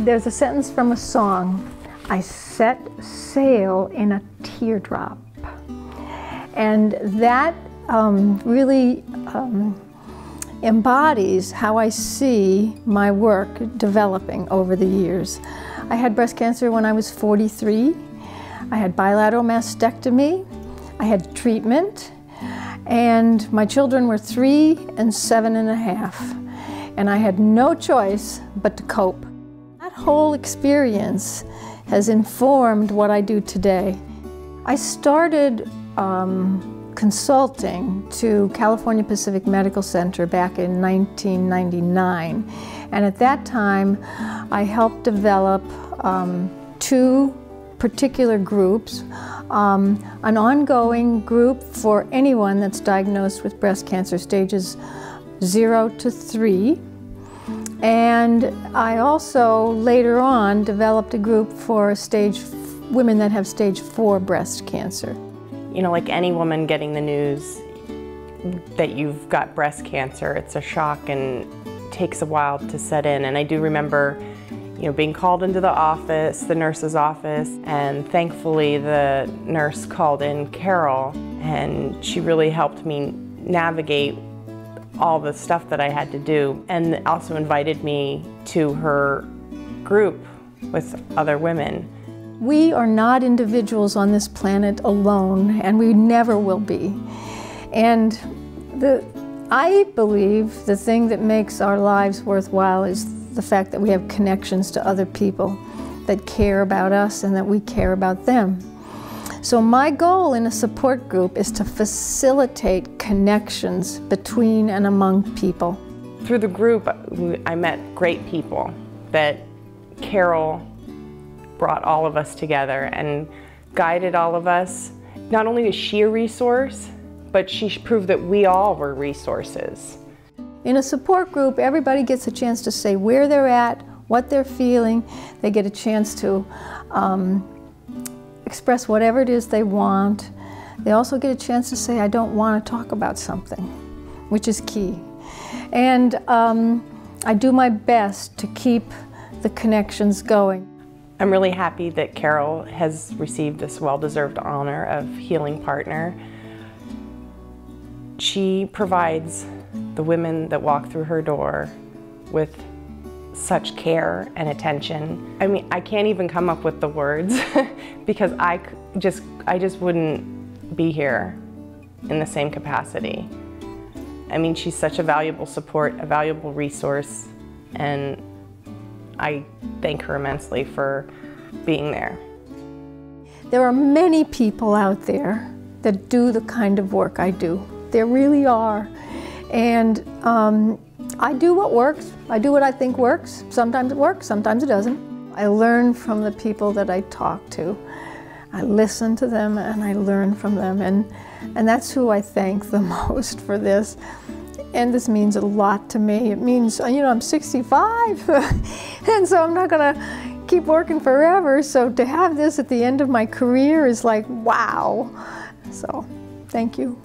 There's a sentence from a song, "I set sail in a teardrop." And that really embodies how I see my work developing over the years. I had breast cancer when I was 43. I had bilateral mastectomy. I had treatment. And my children were 3 and 7.5. And I had no choice but to cope. That whole experience has informed what I do today. I started consulting to California Pacific Medical Center back in 1999. And at that time, I helped develop 2 particular groups. An ongoing group for anyone that's diagnosed with breast cancer stages 0 to 3. And I also, later on, developed a group for women that have stage 4 breast cancer. You know, like any woman getting the news that you've got breast cancer, it's a shock and takes a while to set in. And I do remember, you know, being called into the office, the nurse's office, and thankfully the nurse called in Carol, and she really helped me navigate all the stuff that I had to do, and also invited me to her group with other women. We are not individuals on this planet alone, and we never will be. And I believe the thing that makes our lives worthwhile is the fact that we have connections to other people that care about us and that we care about them. So my goal in a support group is to facilitate connections between and among people. Through the group, I met great people that Carol brought all of us together and guided all of us. Not only is she a resource, but she proved that we all were resources. In a support group, everybody gets a chance to say where they're at, what they're feeling. They get a chance to express whatever it is they want. They also get a chance to say, I don't want to talk about something, which is key. And I do my best to keep the connections going. I'm really happy that Carol has received this well-deserved honor of Healing Partner. She provides the women that walk through her door with such care and attention. I mean, I can't even come up with the words because I just wouldn't be here in the same capacity. I mean, she's such a valuable support, a valuable resource, and I thank her immensely for being there. There are many people out there that do the kind of work I do. There really are. And I do what works. I do what I think works. Sometimes it works, sometimes it doesn't. I learn from the people that I talk to. I listen to them and I learn from them. And that's who I thank the most for this. And this means a lot to me. It means, you know, I'm 65, and so I'm not gonna keep working forever. So to have this at the end of my career is like, wow. So, thank you.